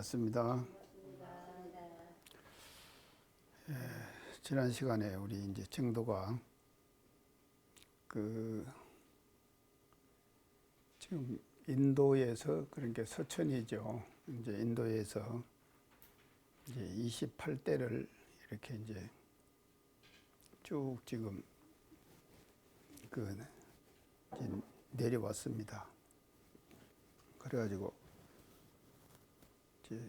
반갑습니다. 예, 지난 시간에 우리 이제 정도가 지금 인도에서 그러니까 서천이죠. 이제 인도에서 이제 28대를 이렇게 이제 쭉 지금 이제 내려왔습니다. 그래가지고 이제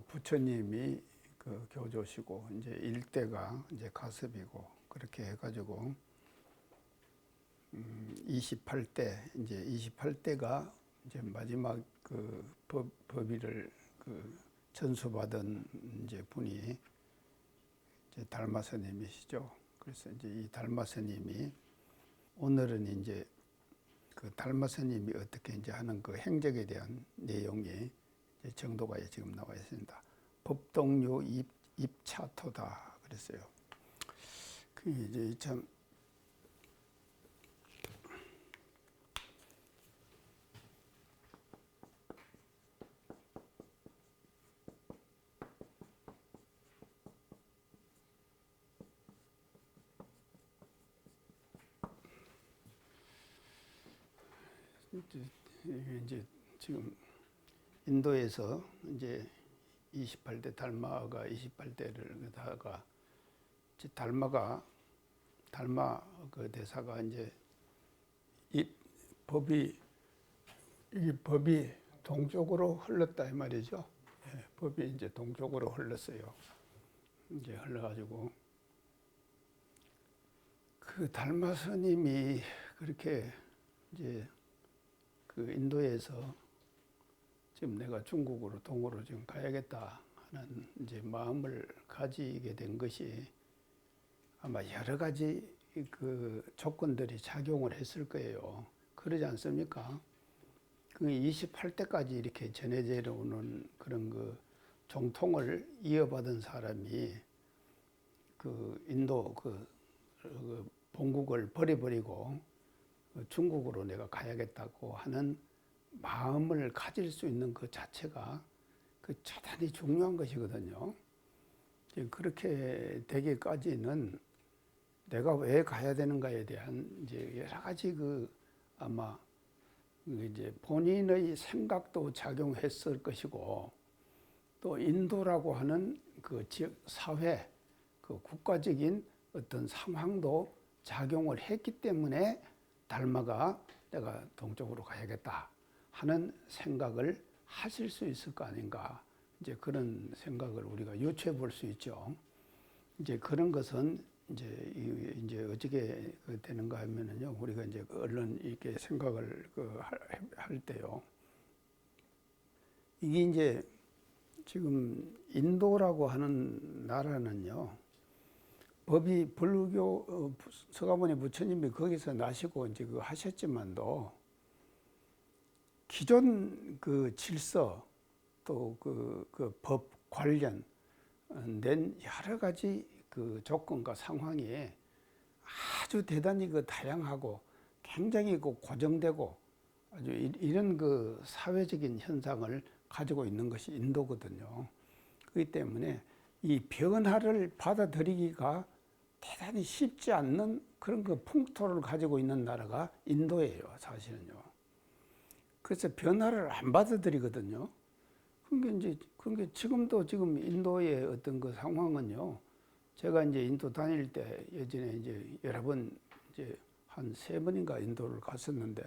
부처님이 교조시고 이제 일대가 이제 가섭이고 그렇게 해가지고 28대 이제 28대가 이제 마지막 법위를 전수받은 이제 분이 이제 달마 스님이시죠. 그래서 이제 이 달마 스님이 오늘은 이제 달마 스님이 어떻게 이제 하는 행적에 대한 내용이 이제 정도가에 지금 나와 있습니다. 법동류 입차토다 그랬어요. 이제 참 이제 지금 인도에서 이제 28대 달마가 28대를 하다가 달마 대사가 이제 이 법이 동쪽으로 흘렀다 이 말이죠. 예, 법이 이제 동쪽으로 흘렀어요. 이제 흘러가지고 달마 스님이 그렇게 이제 인도에서 지금 내가 중국으로 동으로 지금 가야겠다 하는 이제 마음을 가지게 된 것이 아마 여러 가지 조건들이 작용을 했을 거예요. 그러지 않습니까? 28대까지 이렇게 전해져 오는 그런 정통을 이어받은 사람이 인도 본국을 버려버리고 중국으로 내가 가야겠다고 하는 마음을 가질 수 있는 그 자체가 대단히 중요한 것이거든요. 그렇게 되기까지는 내가 왜 가야 되는가에 대한 이제 여러 가지 아마 이제 본인의 생각도 작용했을 것이고 또 인도라고 하는 지역 사회 국가적인 어떤 상황도 작용을 했기 때문에 달마가 내가 동쪽으로 가야겠다 하는 생각을 하실 수 있을 거 아닌가. 이제 그런 생각을 우리가 유추해 볼 수 있죠. 이제 그런 것은 이제 어떻게 되는가 하면은요, 우리가 이제 얼른 이렇게 생각을 할 때요. 이게 이제 지금 인도라고 하는 나라는요, 법이 불교 서가모니 부처님이 거기서 나시고 이제 하셨지만도 기존 질서 또 법 관련 낸 여러 가지 조건과 상황이 아주 대단히 다양하고 굉장히 고정되고 아주 이런 사회적인 현상을 가지고 있는 것이 인도거든요. 그렇기 때문에 이 변화를 받아들이기가 대단히 쉽지 않는 그런 풍토를 가지고 있는 나라가 인도예요, 사실은요. 그래서 변화를 안 받아들이거든요. 그러니까 지금도 지금 인도의 어떤 상황은요. 제가 이제 인도 다닐 때 예전에 이제 여러 번 이제 한 3번인가 인도를 갔었는데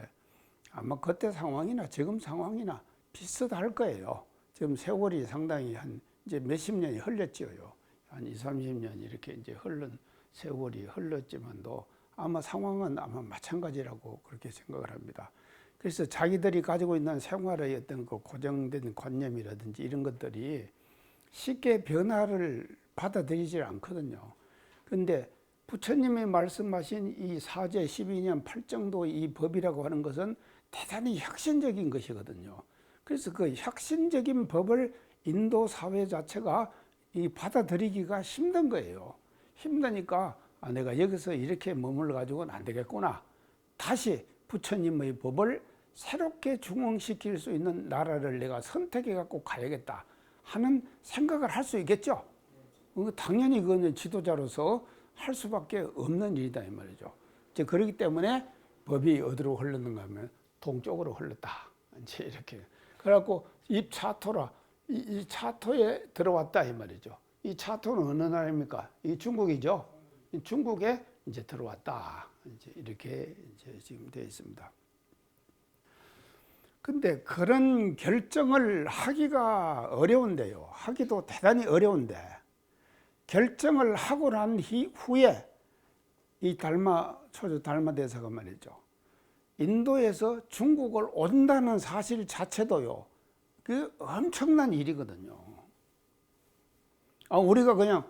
아마 그때 상황이나 지금 상황이나 비슷할 거예요. 지금 세월이 상당히 이제 몇십 년이 흘렀지요. 한 20, 30년 이렇게 이제 흐른 세월이 흘렀지만도 아마 상황은 아마 마찬가지라고 그렇게 생각을 합니다. 그래서 자기들이 가지고 있는 생활의 어떤 고정된 관념이라든지 이런 것들이 쉽게 변화를 받아들이질 않거든요. 그런데 부처님이 말씀하신 이 사제 12년 8정도 이 법이라고 하는 것은 대단히 혁신적인 것이거든요. 그래서 그 혁신적인 법을 인도 사회 자체가 받아들이기가 힘든 거예요. 힘드니까 내가 여기서 이렇게 머물러 가지고는 안 되겠구나. 다시 부처님의 법을 새롭게 중흥시킬 수 있는 나라를 내가 선택해 갖고 가야겠다 하는 생각을 할 수 있겠죠. 당연히 그건 지도자로서 할 수밖에 없는 일이다 이 말이죠. 이제 그렇기 때문에 법이 어디로 흘렀는가 하면 동쪽으로 흘렀다. 이제 이렇게. 그래갖고 입차토라, 이 차토에 들어왔다 이 말이죠. 이 차토는 어느 나라입니까? 이 중국이죠. 이 중국에 이제 들어왔다. 이제 이렇게 이제 지금 되어 있습니다. 근데 그런 결정을 하기가 어려운데요. 하기도 대단히 어려운데, 결정을 하고 난 후에 이 초조 달마 대사가 말이죠. 인도에서 중국을 온다는 사실 자체도요, 그 엄청난 일이거든요. 우리가 그냥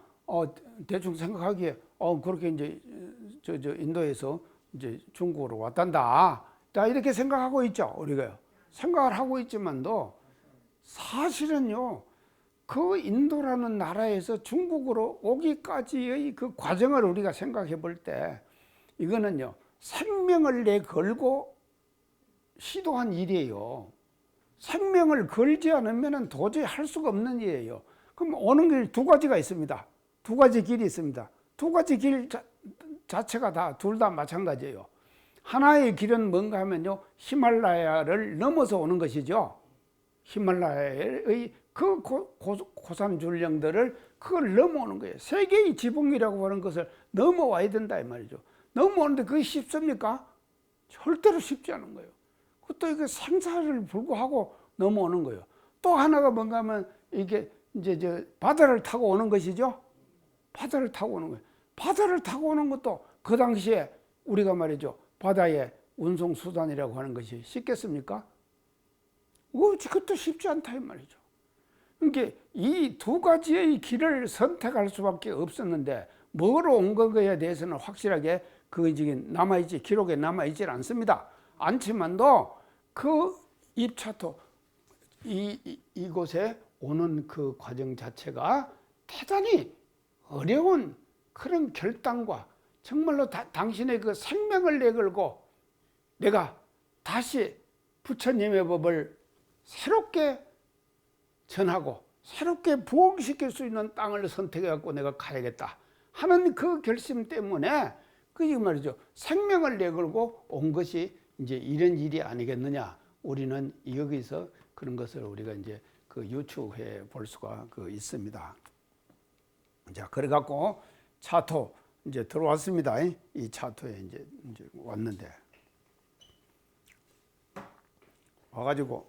대충 생각하기에 그렇게 이제 저 인도에서 이제 중국으로 왔단다. 자, 이렇게 생각하고 있죠. 우리가요. 생각을 하고 있지만도 사실은요, 그 인도라는 나라에서 중국으로 오기까지의 그 과정을 우리가 생각해 볼 때, 이거는요, 생명을 내걸고 시도한 일이에요. 생명을 걸지 않으면 도저히 할 수가 없는 일이에요. 그럼 오는 길 두 가지가 있습니다. 두 가지 길이 있습니다. 두 가지 길 자체가 둘 다 마찬가지예요. 하나의 길은 뭔가 하면요, 히말라야를 넘어서 오는 것이죠. 히말라야의 그 고산 줄령들을 그걸 넘어오는 거예요. 세계의 지붕이라고 하는 것을 넘어와야 된다 이 말이죠. 넘어오는데 그게 쉽습니까? 절대로 쉽지 않은 거예요. 또 이게 생사를 불구하고 넘어오는 거예요. 또 하나가 뭔가 하면 이게 이제 바다를 타고 오는 것이죠. 바다를 타고 오는 거예요. 바다를 타고 오는 것도 그 당시에 우리가 말이죠, 바다의 운송 수단이라고 하는 것이 쉽겠습니까? 그것도 쉽지 않다 이 말이죠. 그러니까 이 두 가지의 길을 선택할 수밖에 없었는데, 뭐로 온 거에 대해서는 확실하게 남아있지, 기록에 남아있지 않습니다. 않지만도 그 입차토, 이곳에 오는 그 과정 자체가 대단히 어려운 그런 결단과 정말로 당신의 그 생명을 내걸고 내가 다시 부처님의 법을 새롭게 전하고 새롭게 부흥시킬 수 있는 땅을 선택해 갖고 내가 가야겠다 하는 그 결심 때문에 그게 말이죠, 생명을 내걸고 온 것이 이제 이런 일이 아니겠느냐. 우리는 여기서 그런 것을 우리가 이제 그 유추해 볼 수가 있습니다. 자, 그래 갖고 차토 이제 들어왔습니다. 이 차토에 이제 왔는데, 와가지고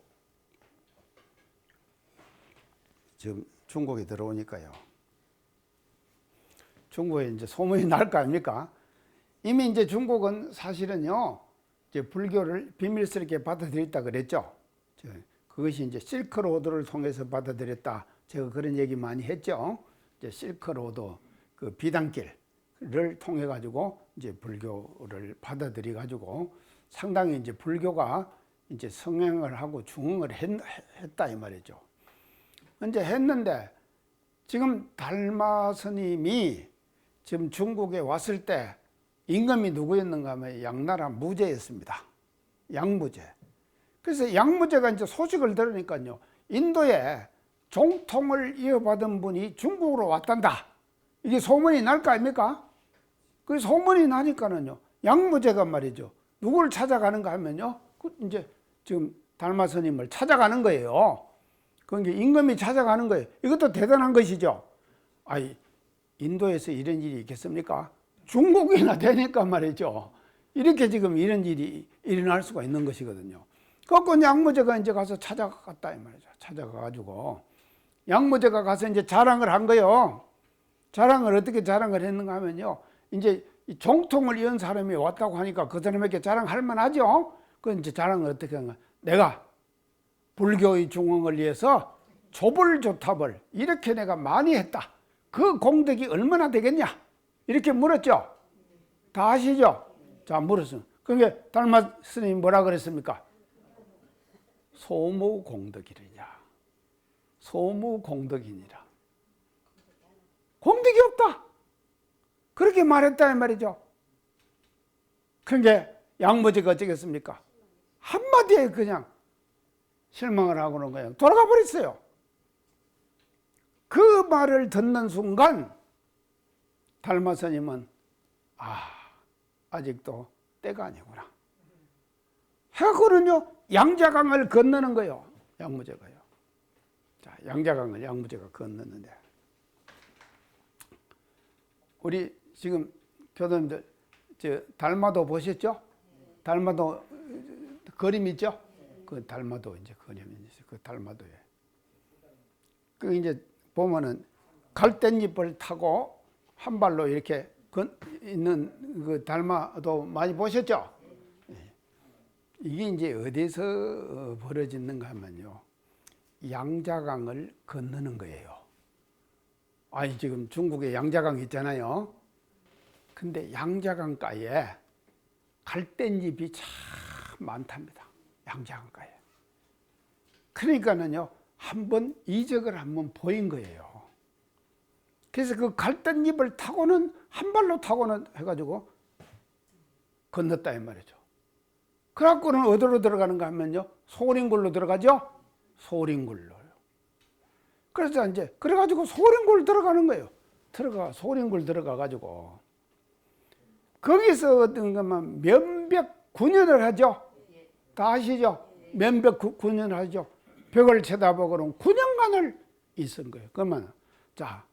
지금 중국에 들어오니까요, 중국에 이제 소문이 날 거 아닙니까? 이미 이제 중국은 사실은요, 이제 불교를 비밀스럽게 받아들였다 그랬죠. 그것이 이제 실크로드를 통해서 받아들였다. 제가 그런 얘기 많이 했죠. 이제 실크로드, 그 비단길을 통해 가지고 이제 불교를 받아들여 가지고 상당히 이제 불교가 이제 성행을 하고 중흥을 했다 이 말이죠. 이제 했는데, 지금 달마 스님이 지금 중국에 왔을 때 임금이 누구였는가 하면 양나라 무제였습니다. 양무제. 그래서 양무제가 이제 소식을 들으니까요, 인도에 정통을 이어받은 분이 중국으로 왔단다. 이게 소문이 날 거 아닙니까? 그 소문이 나니까는요, 양무제가 말이죠, 누구를 찾아가는가 하면요, 이제 지금 달마 스님을 찾아가는 거예요. 그러니까 임금이 찾아가는 거예요. 이것도 대단한 것이죠. 인도에서 이런 일이 있겠습니까? 중국이나 되니까 말이죠, 이렇게 지금 이런 일이 일어날 수가 있는 것이거든요. 그래서 양무제가 이제 가서 찾아갔다 이 말이죠. 찾아가가지고 양무제가 가서 이제 자랑을 한 거예요. 자랑을 어떻게 자랑을 했는가 하면요, 이제 정통을 이은 사람이 왔다고 하니까 그 사람에게 자랑할 만하죠. 그 이제 자랑을 어떻게 한가? 내가 불교의 중흥을 위해서 조불조탑을 이렇게 내가 많이 했다. 그 공덕이 얼마나 되겠냐? 이렇게 물었죠. 다 아시죠? 자, 물었어요. 그게 달마 스님이 뭐라 그랬습니까? 소무공덕이느냐. 소무공덕이니라. 공덕이 없다. 그렇게 말했다 이 말이죠. 그게 양무제가 어쩌겠습니까? 한마디에 그냥 실망을 하고는 그냥 돌아가 버렸어요. 그 말을 듣는 순간 달마 스님은 아직도 때가 아니구나 하고는요 양자강을 건너는 거예요. 양무제가요. 자, 양자강을 양무제가 건너는데 우리 지금 교도님들 저 달마도 보셨죠? 달마도 그림 있죠? 그 달마도 이제 그림이 있어요. 그 달마도에 그 이제 보면은 갈대잎을 타고 한 발로 이렇게 있는 그 달마도 많이 보셨죠? 이게 이제 어디서 벌어지는가 하면요 양자강을 건너는 거예요. 아니 지금 중국에 양자강 있잖아요. 근데 양자강가에 갈대잎이 참 많답니다. 양자강가에. 그러니까는요 한번 이적을 한번 보인 거예요. 그래서 그 갈대잎을 타고는 한 발로 타고는 해가지고 건넜다 이 말이죠. 그래갖고는 어디로 들어가는가 하면요 소림굴로 들어가죠. 소림굴로. 그래서 이제 그래가지고 소림굴 들어가는 거예요. 소림굴 들어가가지고 거기서 어떤 것만 면벽 군연을 하죠. 다 아시죠? 면벽 군연을 하죠. 벽을 쳐다보고는 9년간을 있은 거예요. 그러면 자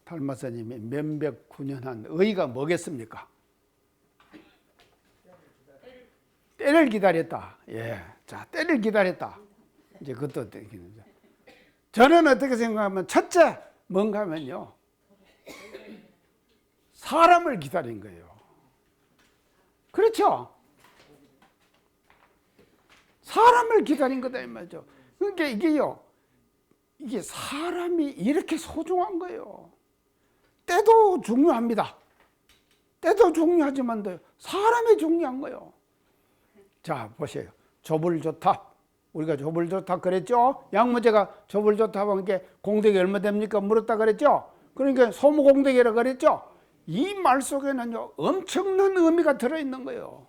달마 스님이 면벽 군연한 의의가 뭐겠습니까? 때를 기다렸다. 예, 자 때를 기다렸다. 이제 그것도 저는 어떻게 생각하면 첫째 뭔가 하면요 사람을 기다린 거예요. 그렇죠? 사람을 기다린 거다 이 말이죠. 그러니까 이게 사람이 이렇게 소중한 거예요. 때도 중요합니다. 때도 중요하지만 사람이 중요한 거예요. 자 보세요. 조불조탑 우리가 조불조탑 그랬죠. 양무제가 조불조탑한 게 공덕이 얼마 됩니까 물었다 그랬죠. 그러니까 소무공덕이라 그랬죠. 이 말 속에는요 엄청난 의미가 들어있는 거예요.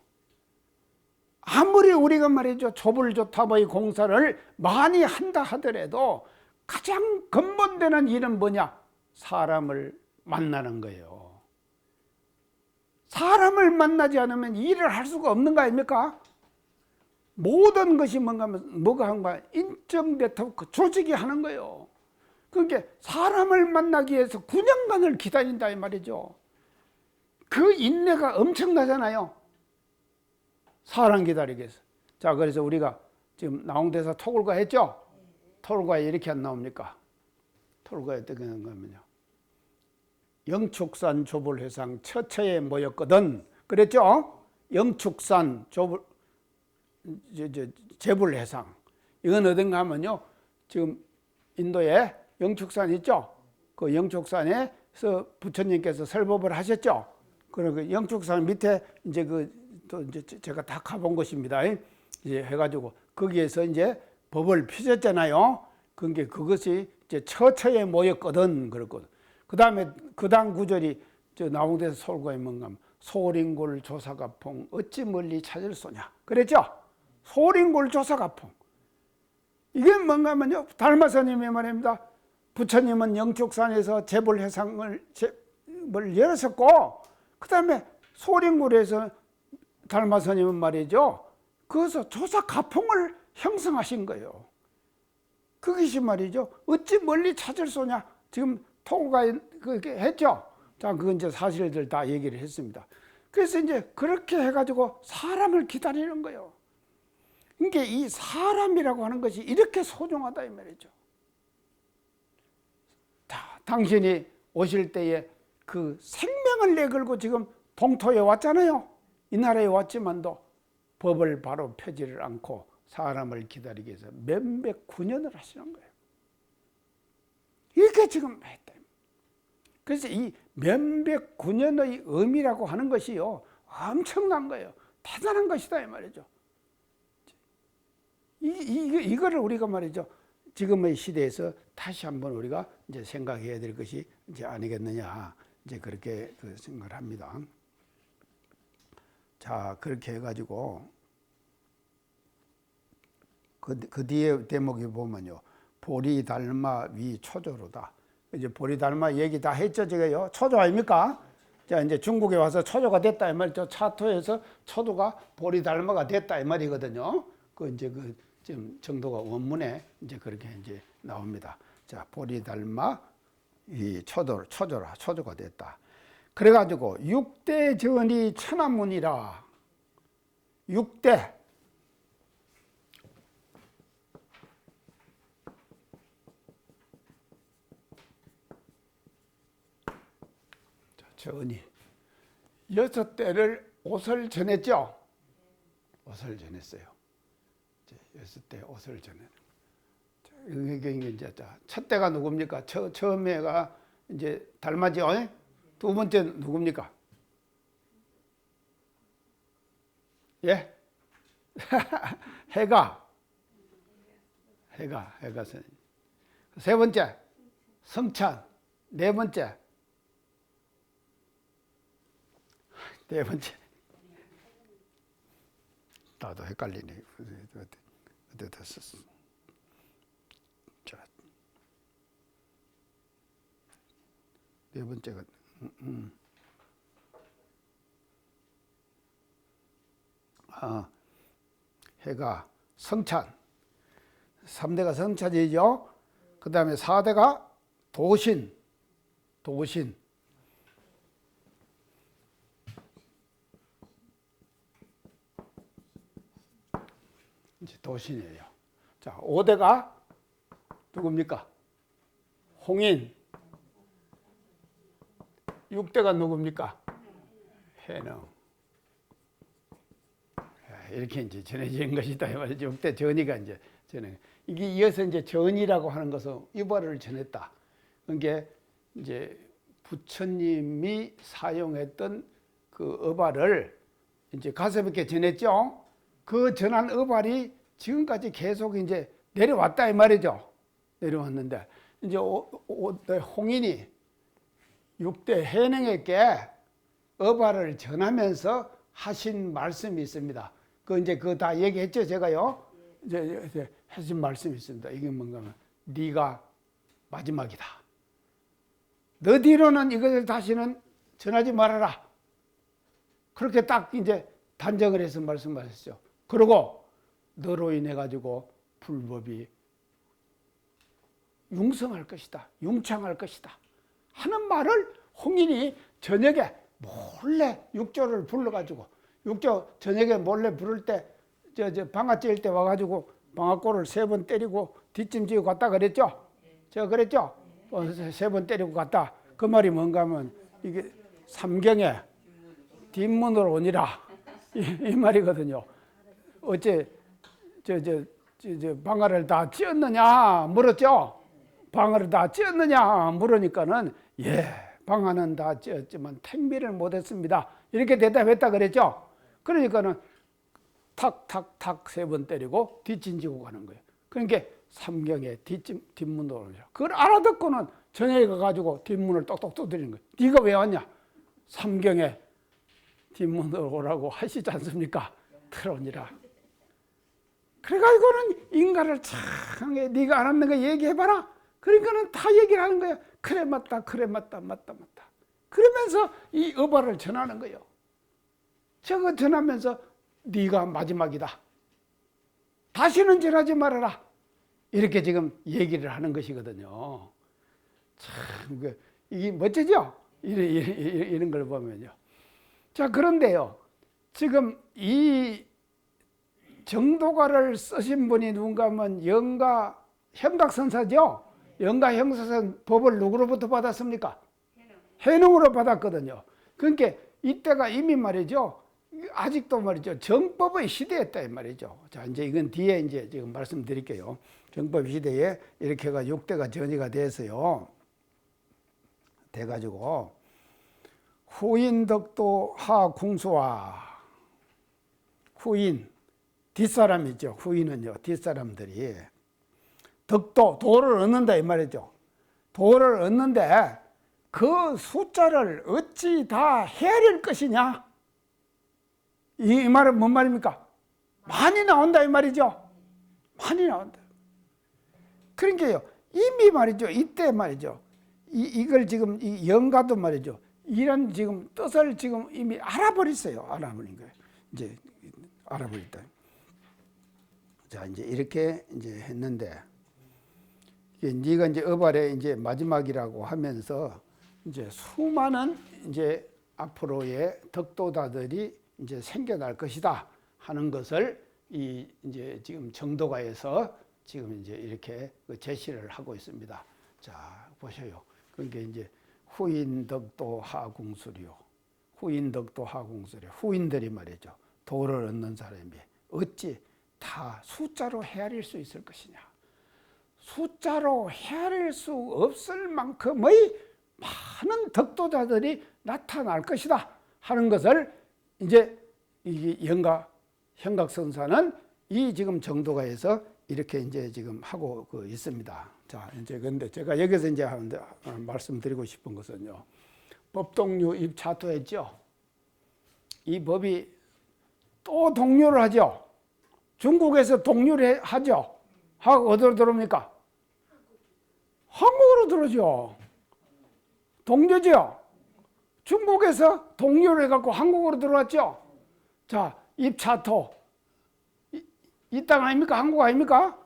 아무리 우리가 말이죠 조불조탑의 공사를 많이 한다 하더라도 가장 근본되는 일은 뭐냐? 사람을 만나는 거예요. 사람을 만나지 않으면 일을 할 수가 없는 거 아닙니까? 모든 것이 뭐가 한가? 인적 네트워크 조직이 하는 거예요. 그러니까 사람을 만나기 위해서 9년간을 기다린다 이 말이죠. 그 인내가 엄청나잖아요. 사람 기다리기 위해서. 자 그래서 우리가 지금 나홍대사 토굴가 했죠? 토굴가에 이렇게 안 나옵니까? 토굴가에 어떻게 하는 거면요 영축산 조불회상 처처에 모였거든 그랬죠? 영축산 제불회상 이건 어딘가 하면요 지금 인도에 영축산 있죠? 그 영축산에서 부처님께서 설법을 하셨죠? 그리고 영축산 밑에 이제 또 이제 제가 다 가본 곳입니다. 이제 해가지고 거기에서 이제 법을 펴셨잖아요. 그게 그것이 이제 처처에 모였거든 그랬거든. 그 다음에 그 다음 구절이 저 나홍대에서 솔고에 뭔가 소림굴 조사가풍 어찌 멀리 찾을 소냐 그랬죠? 소림굴 조사가풍 이게 뭔가 하면요 달마 스님의 말입니다. 부처님은 영축산에서 제불회상을 열었었고 그 다음에 소림굴에서 달마 스님은 말이죠 거기서 조사가풍을 형성하신 거예요. 그것이 말이죠 어찌 멀리 찾을 소냐 지금 토구가 그렇게 했죠. 자, 그건 이제 사실들 다 얘기를 했습니다. 그래서 이제 그렇게 해가지고 사람을 기다리는 거예요. 그러니까 이 사람이라고 하는 것이 이렇게 소중하다 이 말이죠. 자, 당신이 오실 때에 그 생명을 내걸고 지금 동토에 왔잖아요. 이 나라에 왔지만도 법을 바로 펴지를 않고 사람을 기다리기 위해서 몇백 9년을 하시는 거예요. 이렇게 지금 했다. 그래서 이 면백 9년의 의미라고 하는 것이요 엄청난 거예요. 대단한 것이다 이 말이죠. 이거를 우리가 말이죠 지금의 시대에서 다시 한번 우리가 이제 생각해야 될 것이 이제 아니겠느냐 이제 그렇게 생각을 합니다. 자 그렇게 해가지고 그 뒤에 대목에 보면요 보리 닮아 위 초조로다. 이제 보리 닮아 얘기 다 했죠, 제가요. 초조 아닙니까? 자, 이제 중국에 와서 초조가 됐다 이 말이죠. 차토에서 초조가 보리 닮아가 됐다 이 말이거든요. 그 이제 그 지금 정도가 원문에 이제 그렇게 이제 나옵니다. 자, 보리 닮아 이 초조가 됐다. 그래가지고 6대 전이 천하문이라. 6대 전이 6대를 옷을 전했죠. 옷을 전했어요. 6대 옷을 전했는. 이게 이제 첫 대가 누굽니까? 처음에가 이제 달맞이요. 두 번째 누굽니까? 예? 해가 세 번째 성찬, 네 번째 나도 헷갈리네. 어디다 썼어? 자, 네 번째가 해가 성찬, 3대가 성찬이죠. 그 다음에 4대가 도신. 이제 도신이에요. 자, 5대가 누굽니까? 홍인. 6대가 누굽니까? 해능. 이렇게 이제 전해진 것이다. 6대 전이가 이제 전해. 이게 이어서 이제 전이라고 하는 것은 유발을 전했다. 그러니까 이제 부처님이 사용했던 그 어발을 이제 가슴에 전했죠. 그 전한 어발이 지금까지 계속 이제 내려왔다 이 말이죠. 내려왔는데 이제 홍인이 6대 해능에게 어발을 전하면서 하신 말씀이 있습니다. 그 이제 그거 다 얘기했죠, 제가요. 이제 하신 말씀이 있습니다. 이게 뭔가 하면 네가 마지막이다. 너 뒤로는 이것을 다시는 전하지 말아라. 그렇게 딱 이제 단정을 해서 말씀하셨죠. 그리고 너로 인해 가지고 불법이 융성할 것이다. 융창할 것이다. 하는 말을 홍인이 저녁에 몰래 육조를 불러가지고 육조 저녁에 몰래 부를 때 방아 찔 때 와가지고 방아골을 3번 때리고 뒷짐지고 갔다 그랬죠? 제가 그랬죠? 3번 때리고 갔다. 그 말이 뭔가 하면 이게 삼경에 뒷문으로 오니라 이 말이거든요. 어째 방아를 다 찧었느냐 물었죠? 방아를 다 찧었느냐 물으니까는 예, 방아는 다 찧었지만 택미를 못했습니다. 이렇게 대답했다 그랬죠? 그러니까는 탁탁탁 3번 때리고 뒷짐지고 가는 거예요. 그러니까 삼경에 뒷문으로 오니라. 그걸 알아듣고는 저녁에 가가지고 뒷문을 똑똑 두드리는 거예요. 네가 왜 왔냐? 삼경에 뒷문으로 오라고 하시지 않습니까? 들어오니라. 그래가지고는 인가를 참 네가 알았는 거 얘기해봐라. 그러니까는 다 얘기를 하는 거예요. 그래 맞다. 그러면서 이 어발을 전하는 거예요. 저거 전하면서 네가 마지막이다. 다시는 전하지 말아라. 이렇게 지금 얘기를 하는 것이거든요. 참 이게 멋지죠? 이런 걸 보면요. 자, 그런데요. 지금 이 정도가를 쓰신 분이 누군가 하면 영가 형각선사죠. 영가 형사선 법을 누구로부터 받았습니까? 해능으로 받았거든요. 그러니까 이때가 이미 말이죠. 아직도 말이죠. 정법의 시대였다 이 말이죠. 자, 이제 이건 뒤에 이제 지금 말씀드릴게요. 정법 시대에 이렇게 해가 6대가 전이가 돼서요. 돼가지고 후인덕도 하궁수와 후인 뒷사람이죠. 후인은요. 뒷사람들이 덕도 도를 얻는다 이 말이죠. 도를 얻는데 그 숫자를 어찌 다 헤아릴 것이냐? 이 말은 뭔 말입니까? 많이 나온다 이 말이죠. 많이 나온다. 그러니까요, 이미 말이죠, 이때 말이죠, 이걸 지금 이 영가도 말이죠, 이런 지금 뜻을 지금 이미 알아버렸어요. 알아버린 거예요. 이제 알아버렸다. 자, 이제 이렇게 이제 했는데, 네가 이제 어발의 이제 마지막이라고 하면서 이제 수많은 이제 앞으로의 덕도자들이 이제 생겨날 것이다 하는 것을 이 이제 지금 정도가에서 지금 이제 이렇게 제시를 하고 있습니다. 자, 보셔요. 그러니까 이제 후인덕도 하궁술이요. 후인덕도 하궁술이요. 후인들이 말이죠. 도를 얻는 사람이 어찌 다 숫자로 헤아릴 수 있을 것이냐. 숫자로 헤아릴 수 없을 만큼의 많은 덕도자들이 나타날 것이다 하는 것을 이제 이 현각선사는 이 지금 정도가에서 이렇게 이제 지금 하고 있습니다. 자, 이제 근데 제가 여기서 이제 말씀드리고 싶은 것은요. 법동류 입차토했죠. 이 법이 또 동류를 하죠. 중국에서 동류를 하죠. 하고 어디로 들어옵니까? 한국으로 들어오죠. 동료죠. 중국에서 동료를 해갖고 한국으로 들어왔죠. 자, 입차토. 이 땅 아닙니까? 한국 아닙니까?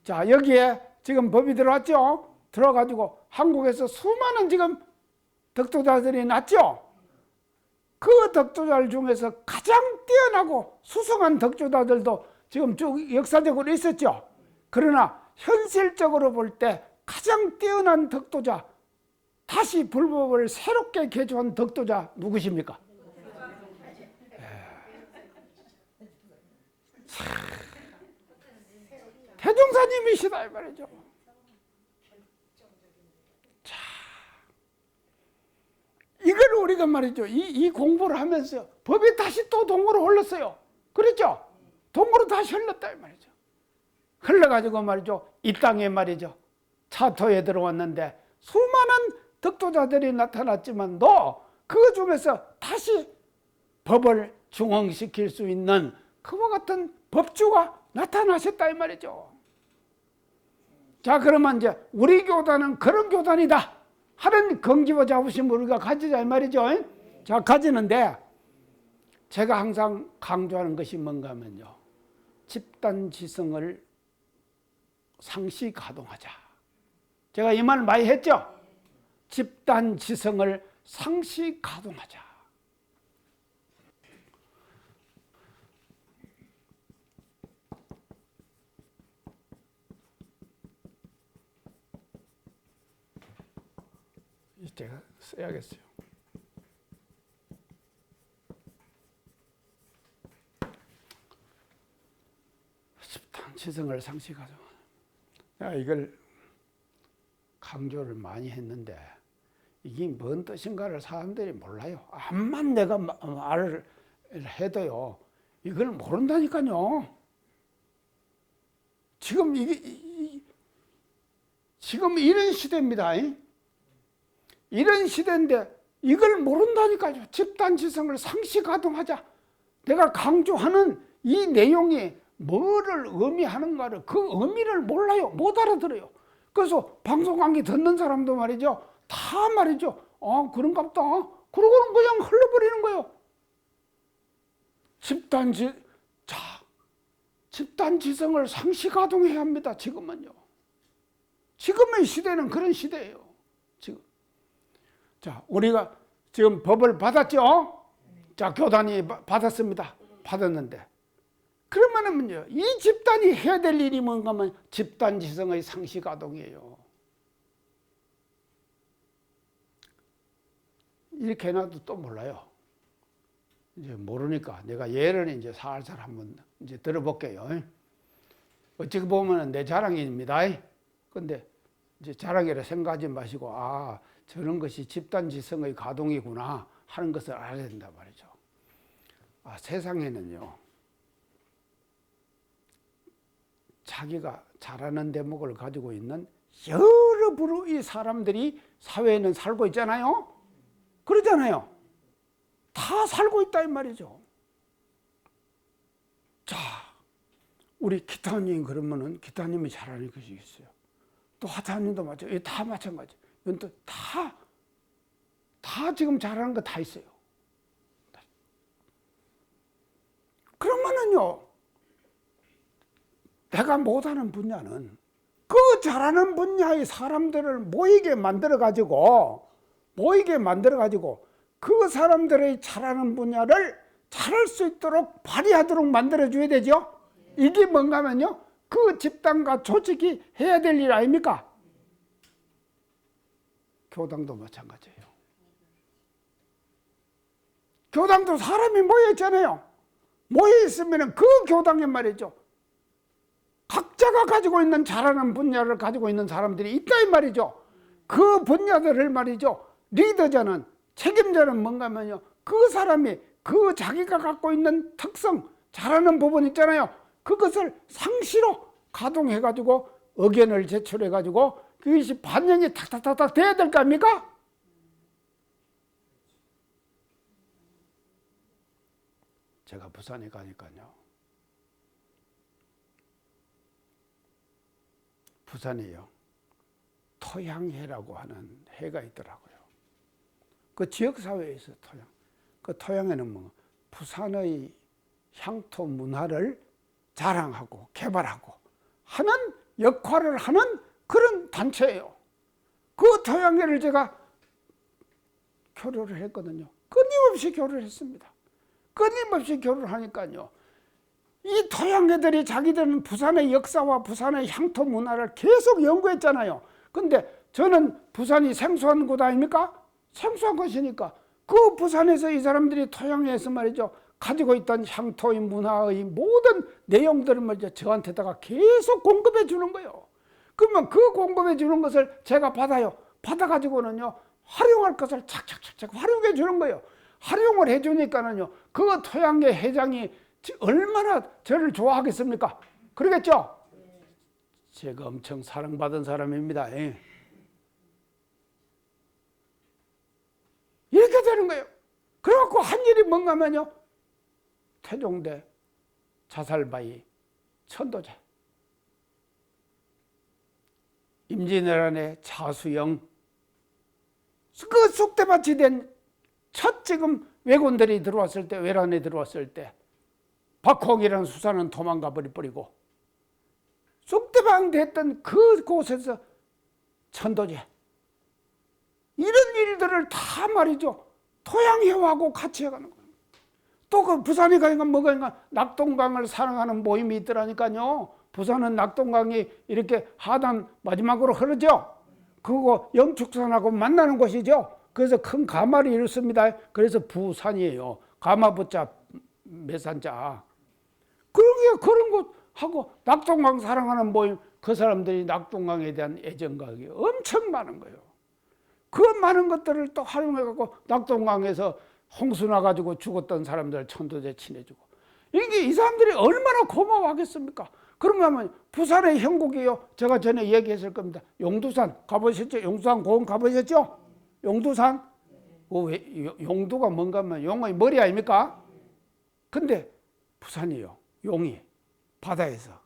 자, 여기에 지금 법이 들어왔죠. 들어가지고 한국에서 수많은 지금 덕도자들이 났죠. 그 덕도자들 중에서 가장 뛰어나고 수승한 덕도자들도 지금 쭉 역사적으로 있었죠. 그러나 현실적으로 볼 때 가장 뛰어난 덕도자, 다시 불법을 새롭게 개조한 덕도자 누구십니까? 태종사님이시다 이 말이죠. 자, 이걸 우리가 말이죠. 이 공부를 하면서 법이 다시 또 동으로 흘렀어요. 그렇죠? 동으로 다시 흘렀다 이 말이죠. 흘러가지고 말이죠. 이 땅에 말이죠. 차토에 들어왔는데 수많은 덕도자들이 나타났지만도 그 중에서 다시 법을 중흥시킬 수 있는 그와 같은 법주가 나타나셨다 이 말이죠. 자, 그러면 이제 우리 교단은 그런 교단이다 하는 긍지와 자부심을 우리가 가지자 이 말이죠. 자, 가지는데 제가 항상 강조하는 것이 뭔가 하면요. 집단지성을 상시 가동하자. 제가 이 말 많이 했죠. 집단지성을 상시 가동하자. 제가 써야겠어요. 집단지성을 상시 가동. 이걸 강조를 많이 했는데 이게 뭔 뜻인가를 사람들이 몰라요. 암만 내가 말을 해도요. 이걸 모른다니까요. 지금 지금 이런 시대입니다. 이런 시대인데 이걸 모른다니까요. 집단지성을 상시 가동하자. 내가 강조하는 이 내용이 뭐를 의미하는가를 그 의미를 몰라요. 못 알아들어요. 그래서 방송 강의 듣는 사람도 말이죠. 다 말이죠. 그런갑다. 그러고는 그냥 흘러버리는 거예요. 집단지성을 상시 가동해야 합니다. 지금은요. 지금의 시대는 그런 시대예요. 지금. 자, 우리가 지금 법을 받았죠? 자, 교단이 받았습니다. 받았는데. 그러면은요, 이 집단이 해야 될 일이 뭔가 하면 집단지성의 상시 가동이에요. 이렇게 해놔도 또 몰라요. 이제 모르니까 내가 예를 이제 살살 한번 이제 들어볼게요. 어찌 보면은 내 자랑입니다. 근데 이제 자랑이라 생각하지 마시고, 저런 것이 집단지성의 가동이구나 하는 것을 알아야 된다 말이죠. 세상에는요, 자기가 잘하는 대목을 가지고 있는 여러 부류의 사람들이 사회에는 살고 있잖아요. 그러잖아요. 다 살고 있다 이 말이죠. 자, 우리 기타님 그러면은 기타님이 잘하는 것이 있어요. 또 하사님도 마찬가지. 다 마찬가지. 이건 또 다 지금 잘하는 거 다 있어요. 그러면은요, 내가 못하는 분야는 그 잘하는 분야의 사람들을 모이게 만들어가지고 그 사람들의 잘하는 분야를 잘할 수 있도록 발휘하도록 만들어줘야 되죠. 이게 뭔가 하면요, 그 집단과 조직이 해야 될 일 아닙니까? 교당도 마찬가지예요. 교당도 사람이 모여있잖아요. 모여있으면 그 교당에 말이죠, 각자가 가지고 있는 잘하는 분야를 가지고 있는 사람들이 있다 이 말이죠. 그 분야들을 말이죠, 리더자는, 책임자는 뭔가 하면요, 그 사람이 그 자기가 갖고 있는 특성, 잘하는 부분 있잖아요. 그것을 상시로 가동해가지고 의견을 제출해가지고 그것이 반영이 탁탁탁탁 돼야 될 거 아닙니까? 제가 부산에 가니까요, 부산에요, 토양회라고 하는 회가 있더라고요. 그 지역사회에서 그 토양회는 뭐 부산의 향토 문화를 자랑하고 개발하고 하는 역할을 하는 그런 단체예요. 그 토양회를 제가 교류를 했거든요. 끊임없이 교류를 했습니다. 끊임없이 교류를 하니까요, 이 토양회들이 자기들은 부산의 역사와 부산의 향토 문화를 계속 연구했잖아요. 근데 저는 부산이 생소한 곳 아닙니까? 생소한 곳이니까 그 부산에서 이 사람들이 토양회에서 말이죠, 가지고 있던 향토의 문화의 모든 내용들을 말이죠, 저한테다가 계속 공급해 주는 거예요. 그러면 그 공급해 주는 것을 제가 받아요. 받아가지고는요, 활용할 것을 착착착착 활용해 주는 거예요. 활용을 해 주니까는요, 그 토양회 회장이 얼마나 저를 좋아하겠습니까? 그러겠죠? 제가 엄청 사랑받은 사람입니다. 이렇게 되는 거예요. 그래갖고 한 일이 뭔가 하면요, 태종대 자살바위 천도제, 임진왜란의 차수영, 그 쑥대밭이 된 첫 지금 왜군들이 들어왔을 때, 외란에 들어왔을 때 박홍이라는 수사는 도망가 버리고 쑥대밭 됐던 그곳에서 천도제, 이런 일들을 다 말이죠, 토양회하고 같이 해가는 거예요. 또 그 부산에 가니까 뭐가 낙동강을 사랑하는 모임이 있더라니까요. 부산은 낙동강이 이렇게 하단 마지막으로 흐르죠. 그거 영축산하고 만나는 곳이죠. 그래서 큰 가마를 이뤘습니다. 그래서 부산이에요. 가마부자 매산자. 그런 것 하고 낙동강 사랑하는 모임, 그 사람들이 낙동강에 대한 애정각이 엄청 많은 거예요. 그 많은 것들을 또 활용해갖고 낙동강에서 홍수 나가지고 죽었던 사람들 천도제 친해주고, 이게 이 사람들이 얼마나 고마워하겠습니까? 그런가 하면 부산의 형국이요, 제가 전에 얘기했을 겁니다. 용두산 가보셨죠? 용두산 고원 가보셨죠? 용두산? 용두가 뭔가 하면 용의 머리 아닙니까? 근데 부산이요, 용이 바다에서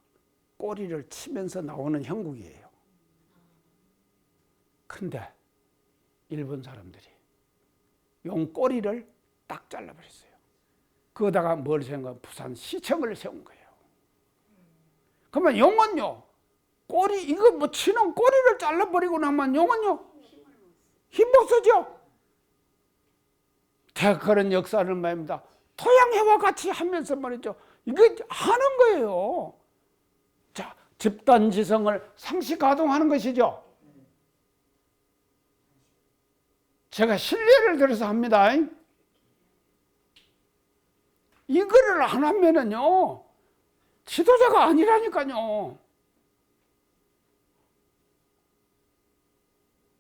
꼬리를 치면서 나오는 형국이에요. 근데 일본 사람들이 용 꼬리를 딱 잘라버렸어요. 그거다가 뭘 세운 거야? 부산 시청을 세운 거예요. 그러면 용은요, 꼬리, 이거 뭐 치는 꼬리를 잘라버리고 나면 용은요, 힘 못 쓰죠? 그런 역사를 말입니다. 토양회와 같이 하면서 말이죠, 이거 하는 거예요. 자, 집단지성을 상시 가동하는 것이죠. 제가 실례를 들어서 합니다. 이거를 안 하면은요, 지도자가 아니라니까요.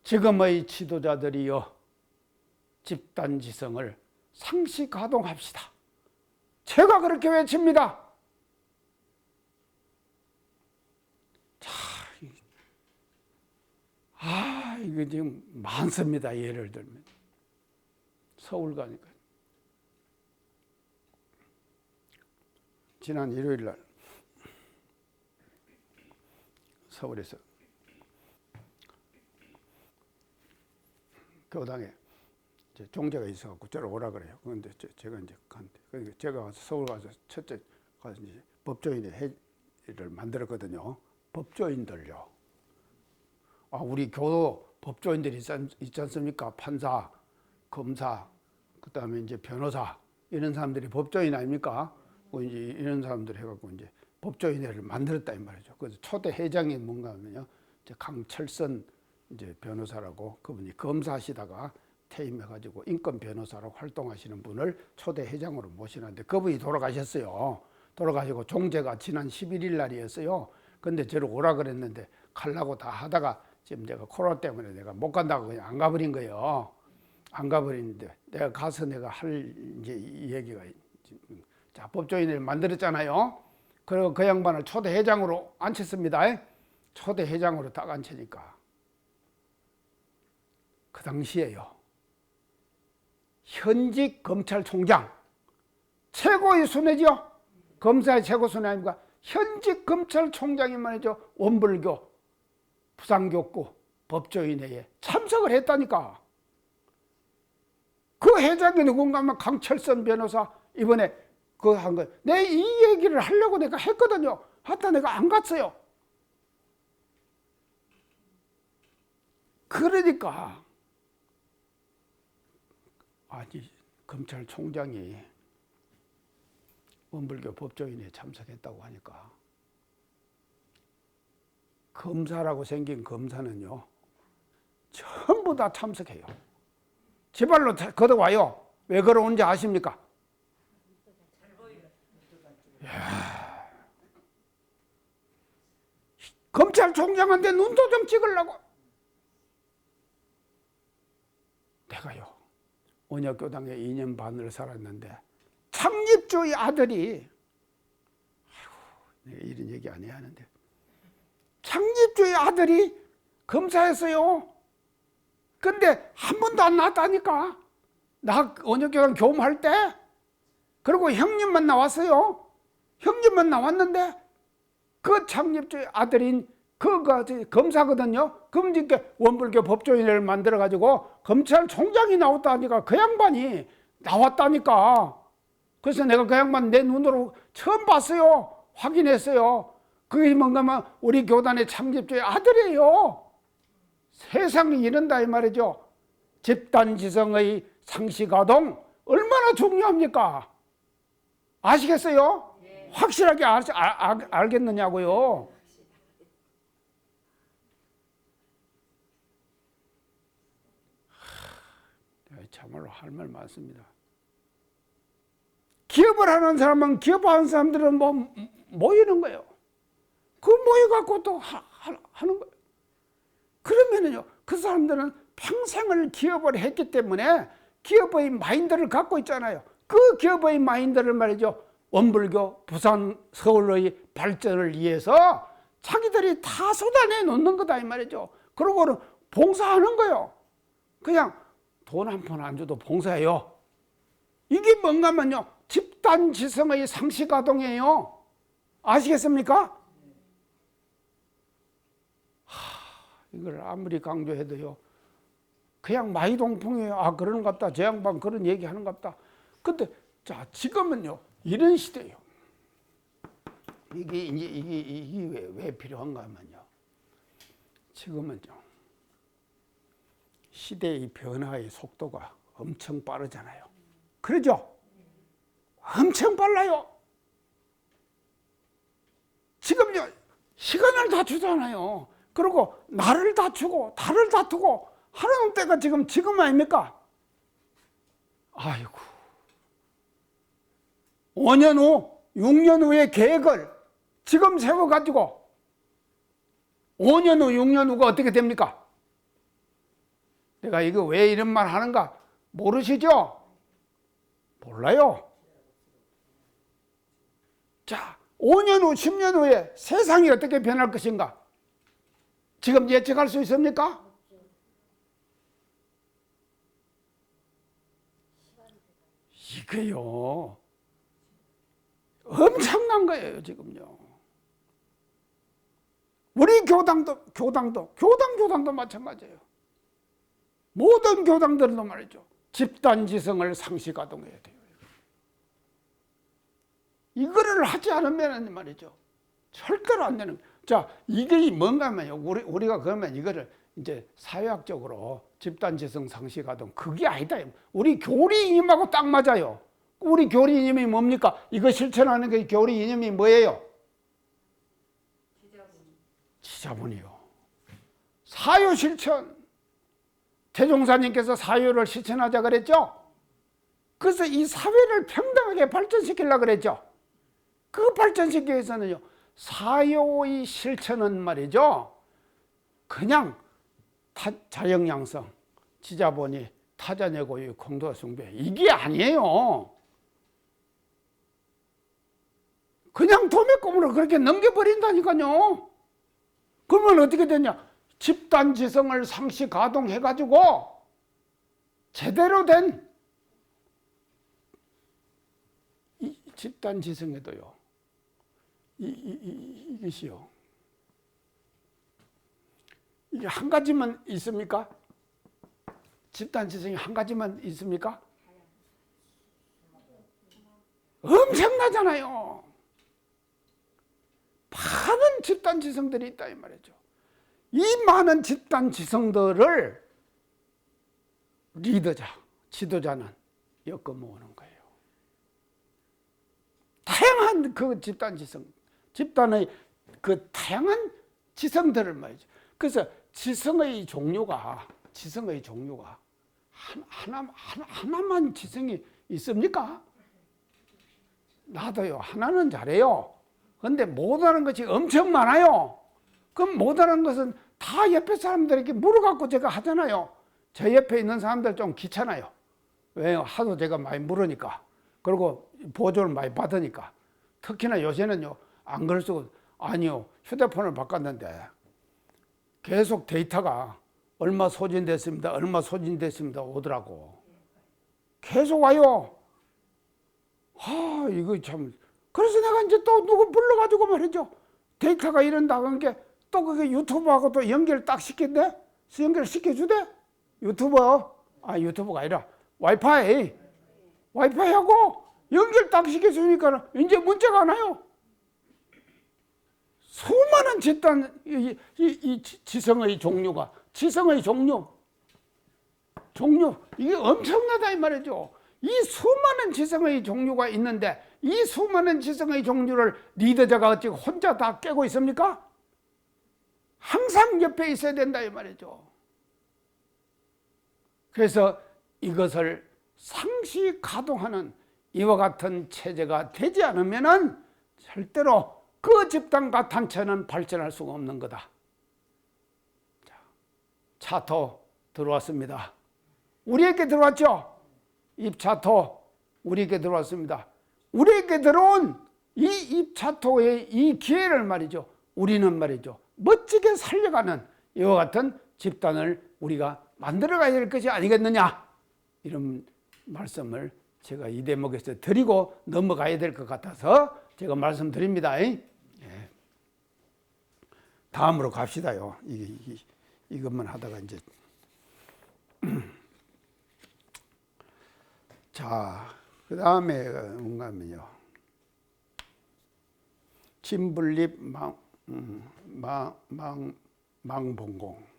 지금의 지도자들이요, 집단지성을 상시 가동합시다. 제가 그렇게 외칩니다. 자, 이거 지금 많습니다. 예를 들면 서울 가니까, 지난 일요일 날 서울에서 교당에 이제 종제가 있어갖고 저를 오라 그래요. 그런데 제가 이제 간대. 그러니까 제가 가서 서울 가서 첫째 가서 이제 법조인의 회를 만들었거든요. 법조인들요. 아, 우리 교도 법조인들이 있지 않습니까? 판사, 검사, 그다음에 이제 변호사 이런 사람들이 법조인 아닙니까? 이제 이런 사람들 해갖고 이제 법조인회를 만들었다 이 말이죠. 그래서 초대 회장이 뭔가 하면요, 이제 강철선 이제 변호사라고 그분이 검사하시다가 퇴임해가지고 인권 변호사로 활동하시는 분을 초대 회장으로 모시는데 그분이 돌아가셨어요. 돌아가시고 종제가 지난 11일 날이었어요. 근데 저를 오라 그랬는데 가려고 다 하다가 지금 내가 코로나 때문에 내가 못 간다고 그냥 안 가버린 거예요. 안 가버리는데 내가 가서 내가 할 이제 이 얘기가 자, 법조인을 만들었잖아요. 그리고 그 양반을 초대 회장으로 앉혔습니다. 초대 회장으로 딱 앉히니까 그 당시에요, 현직 검찰총장 최고의 순회죠. 검사의 최고 순회 아닙니까? 현직 검찰총장이 말이죠, 원불교 부산교구 법조인회에 참석을 했다니까. 그 회장이 누군가 하면 강철선 변호사 이번에 그 한 거. 내 이 얘기를 하려고 내가 했거든요. 하여튼 내가 안 갔어요. 그러니까 아니 검찰총장이 원불교 법조인회에 참석했다고 하니까 검사라고 생긴 검사는요 전부 다 참석해요. 제발로 걷어와요. 왜 걸어온지 아십니까? 이야, 검찰총장한테 눈도 좀 찍으려고. 내가요 언약교당에 2년 반을 살았는데 창립주의 아들이, 아이고 이런 얘기 안 해야 하는데, 창립주의 아들이 검사였어요. 근데 한 번도 안 나왔다니까. 나 언약교당 교험할 때. 그리고 형님만 나왔어요. 형님만 나왔는데 그 창립주의 아들인 그가 검사거든요. 그러니까 원불교 법조인을 만들어가지고 검찰총장이 나왔다니까. 그 양반이 나왔다니까. 그래서 내가 그 양반 내 눈으로 처음 봤어요. 확인했어요. 그게 뭔가면 우리 교단의 창립주의 아들이에요. 세상이 이런다 이 말이죠. 집단지성의 상시가동 얼마나 중요합니까? 아시겠어요? 네. 확실하게 알겠느냐고요. 참말로 할 말 많습니다. 기업을 하는 사람은 기업하는 사람들은 뭐 모이는 거예요. 그 모여갖고 또 하는 거예요. 그러면은요, 그 사람들은 평생을 기업을 했기 때문에 기업의 마인드를 갖고 있잖아요. 그 기업의 마인드를 말이죠, 원불교, 부산, 서울의 발전을 위해서 자기들이 다 쏟아내 놓는 거다 이 말이죠. 그러고는 봉사하는 거예요. 그냥 돈 한 푼 안 줘도 봉사해요. 이게 뭔가 하면요, 집단지성의 상시가동이에요. 아시겠습니까? 이걸 아무리 강조해도요, 그냥 마이동풍이에요. 아, 그러는갑다. 저 양반 그런 얘기 하는갑다. 근데, 자, 지금은요, 이런 시대예요. 이게 왜 필요한가 하면요, 지금은요, 시대의 변화의 속도가 엄청 빠르잖아요. 그러죠? 엄청 빨라요. 지금요, 시간을 다 주잖아요. 그리고 나를 다투고 달을 다투고 하는 때가 지금 아닙니까? 아이고, 5년 후, 6년 후의 계획을 지금 세워가지고 5년 후, 6년 후가 어떻게 됩니까? 내가 이거 왜 이런 말 하는가 모르시죠? 몰라요. 자, 5년 후, 10년 후에 세상이 어떻게 변할 것인가? 지금 예측할 수 있습니까? 이게요, 엄청난 거예요, 지금요. 우리 교당도 마찬가지예요. 모든 교당들도 말이죠. 집단지성을 상시가동해야 돼요. 이거를 하지 않으면 말이죠. 절대로 안 되는. 자, 이게 뭔가 하면요. 우리가 그러면 이거를 이제 사회학적으로 집단지성 상시가동, 그게 아니다. 우리 교리 이념하고 딱 맞아요. 우리 교리 이념이 뭡니까? 이거 실천하는 게 교리 이념이 뭐예요? 지자본이요. 사유 실천. 태종사님께서 사유를 실천하자 그랬죠? 그래서 이 사회를 평등하게 발전시키려고 그랬죠? 그 발전시키기 위해서는요, 사유의 실천은 말이죠, 그냥 자영양성, 지자본이, 타자의 고유, 공동체 숭배, 이게 아니에요. 그냥 도매금으로 그렇게 넘겨버린다니까요. 그러면 어떻게 되냐? 집단지성을 상시 가동해가지고 제대로 된 이 집단지성에도요, 이것이요, 이게 한 가지만 있습니까? 집단지성이 한 가지만 있습니까? 엄청나잖아요. 많은 집단지성들이 있다 이 말이죠. 이 많은 집단지성들을 리더자, 지도자는 엮어 모으는 거예요. 다양한 그 집단지성, 집단의 그 다양한 지성들을 말이죠. 그래서 지성의 종류가 하나만 지성이 있습니까? 나도요, 하나는 잘해요. 근데 못하는 것이 엄청 많아요. 그럼 못하는 것은 다 옆에 사람들에게 물어갖고 제가 하잖아요. 제 옆에 있는 사람들 좀 귀찮아요. 왜요? 하도 제가 많이 물으니까. 그리고 보조를 많이 받으니까. 특히나 요새는요, 안 그럴 수가, 아니요, 휴대폰을 바꿨는데 계속 데이터가 얼마 소진됐습니다, 얼마 소진됐습니다 오더라고. 계속 와요. 이거 참. 그래서 내가 이제 또 누구 불러가지고 말이죠. 데이터가 이런다는 게 또 그게 유튜브하고 또 연결 딱 시킨대? 연결 시켜주대? 유튜브가 아니라 와이파이하고 연결 딱 시켜주니까 이제 문제가 안 와요. 수많은 집단, 이 지성의 종류가, 지성의 종류, 이게 엄청나다 이 말이죠. 이 수많은 지성의 종류가 있는데 이 수많은 지성의 종류를 리더자가 어찌 혼자 다 깨고 있습니까? 항상 옆에 있어야 된다 이 말이죠. 그래서 이것을 상시 가동하는 이와 같은 체제가 되지 않으면은 절대로 그 집단과 단체는 발전할 수가 없는 거다. 차토 들어왔습니다. 우리에게 들어왔죠? 입차토 우리에게 들어왔습니다. 우리에게 들어온 이 입차토의 이 기회를 말이죠, 우리는 말이죠, 멋지게 살려가는 이와 같은 집단을 우리가 만들어가야 될 것이 아니겠느냐, 이런 말씀을 제가 이 대목에서 드리고 넘어가야 될 것 같아서 제가 말씀드립니다. 예. 다음으로 갑시다요. 이것만 하다가 이제 자, 그 다음에 뭔가 하면요, 진분립 망봉공.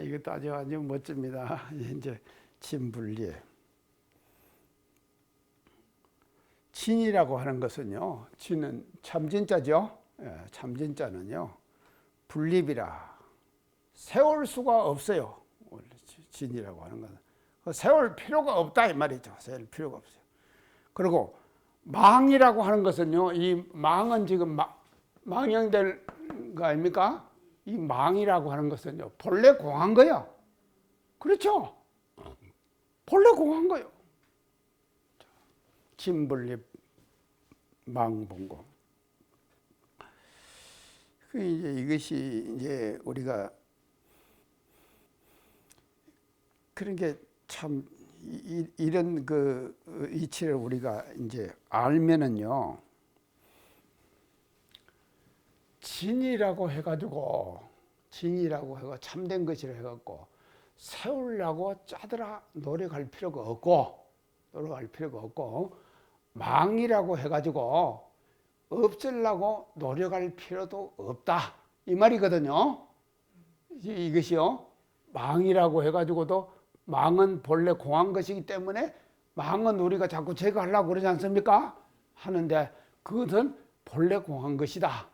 이것도 아주 멋집니다. 이제 진분리. 진이라고 하는 것은요, 진은 참진자죠. 참진자는요, 분립이라 세울 수가 없어요. 진이라고 하는 것은 세울 필요가 없다 이 말이죠. 세울 필요가 없어요. 그리고 망이라고 하는 것은요, 이 망은 지금 망령될 거 아닙니까? 이 망이라고 하는 것은요, 본래 공한 거예요. 그렇죠? 본래 공한 거요. 진분립 망본공. 이제 이것이 이제 우리가 그런 게 참 이런 그 이치를 우리가 이제 알면은요, 진이라고 해가지고 참된 것이라 해갖고 세우려고 짜더라 노력할 필요가 없고 망이라고 해가지고 없애려고 노력할 필요도 없다 이 말이거든요. 이것이요, 망이라고 해가지고도 망은 본래 공한 것이기 때문에 망은 우리가 자꾸 제거하려고 그러지 않습니까? 하는데 그것은 본래 공한 것이다.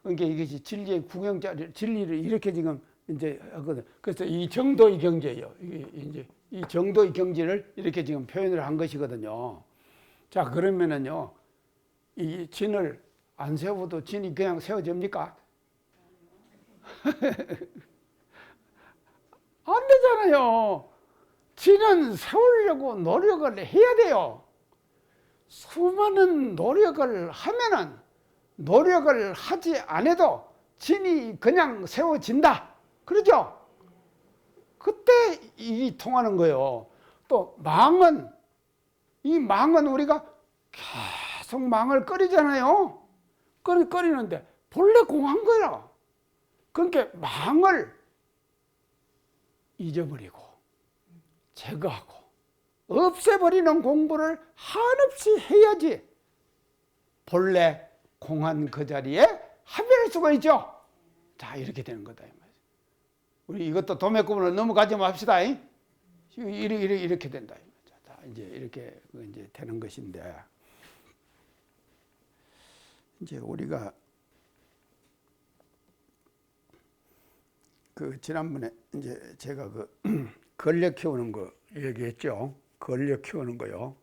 그러니까 이것이 진리의 구경자리, 진리를 이렇게 지금 이제 하거든. 그래서 이 정도의 경제예요. 이제 이 정도의 경지를 이렇게 지금 표현을 한 것이거든요. 자, 그러면은요, 이 진을 안 세워도 진이 그냥 세워집니까? 안 되잖아요. 진은 세우려고 노력을 해야 돼요. 수많은 노력을 하면은 노력을 하지 않아도 진이 그냥 세워진다. 그러죠? 그때 일이 통하는 거예요. 또 망은, 이 망은 우리가 계속 망을 끓이잖아요. 끓이는데 본래 공한 거야. 그러니까 망을 잊어버리고 제거하고 없애버리는 공부를 한없이 해야지 본래 공한 그 자리에 합의할 수가 있죠. 자, 이렇게 되는 거다. 우리 이것도 도매구분을 넘어가지 맙시다. 이렇게 된다. 자, 이제 이렇게 이제 되는 것인데, 이제 우리가 그 지난번에 이제 제가 그 권력 키우는 거 얘기했죠. 권력 키우는 거요.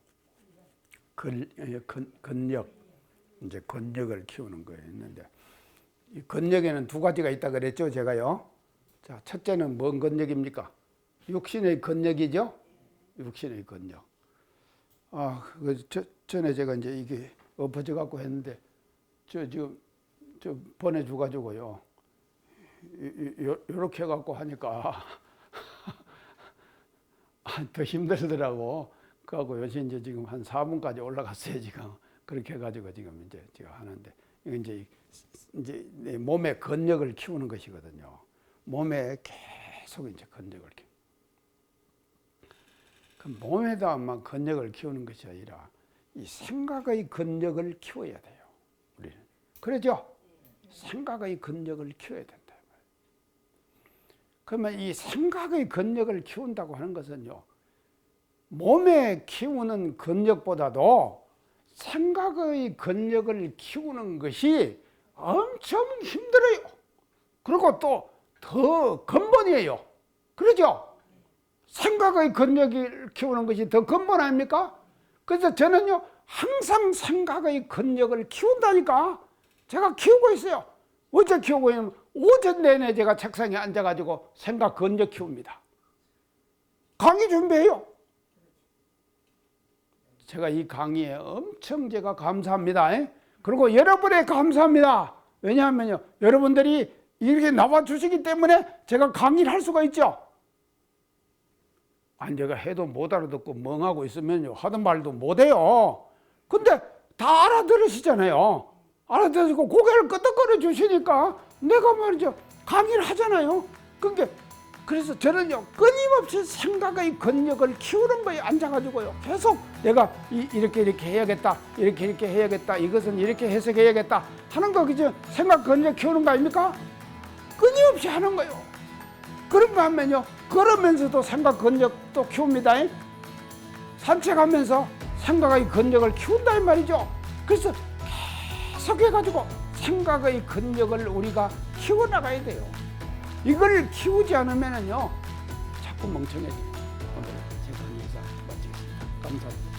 권력, 이제 권력을 키우는 거였는데, 이 권력에는 두 가지가 있다 그랬죠, 제가요. 자, 첫째는 뭔 권력입니까? 육신의 권력이죠. 육신의 권력. 전에 제가 이제 이게 엎어져 갖고 했는데, 지금 보내줘 가지고요. 요렇게 해갖고 하니까 더 힘들더라고. 그하고 요새 이제 지금 한 4분까지 올라갔어요, 지금. 그렇게 해가지고 지금 이제 제가 하는데, 이건 이제 내 몸의 근력을 키우는 것이거든요. 몸에 계속 이제 근력을 키우. 그 몸에다만 근력을 키우는 것이 아니라 이 생각의 근력을 키워야 돼요, 우리는. 그러죠? 생각의 근력을 키워야 된다. 그러면 이 생각의 근력을 키운다고 하는 것은요, 몸에 키우는 근력보다도 생각의 근력을 키우는 것이 엄청 힘들어요. 그리고 또 더 근본이에요. 그러죠? 생각의 근력을 키우는 것이 더 근본 아닙니까? 그래서 저는요, 항상 생각의 근력을 키운다니까. 제가 키우고 있어요. 어제 키우고 있는, 오전 내내 제가 책상에 앉아가지고 생각 근력 키웁니다. 강의 준비해요. 제가 이 강의에 엄청 제가 감사합니다. 그리고 여러분에 감사합니다. 왜냐하면요, 여러분들이 이렇게 나와주시기 때문에 제가 강의를 할 수가 있죠. 아니, 제가 해도 못 알아듣고 멍하고 있으면요, 하던 말도 못해요. 근데 다 알아들으시잖아요. 알아들으시고 고개를 끄덕거려 주시니까 내가 말이죠, 강의를 하잖아요. 그래서 저는요, 끊임없이 생각의 근력을 키우는 거에 앉아가지고요, 계속 내가 이렇게 해야겠다, 이렇게 해야겠다, 이것은 이렇게 해석해야겠다 하는 거, 그죠? 생각 근력 키우는 거 아닙니까? 끊임없이 하는 거예요. 그런 거 하면요, 걸으면서도 생각 근력도 키웁니다. 산책하면서 생각의 근력을 키운다 이 말이죠. 그래서 계속 해가지고 생각의 근력을 우리가 키워나가야 돼요. 이걸 키우지 않으면요, 자꾸 멍청해져요. 오늘 제 강의에서 마치겠습니다. 감사합니다.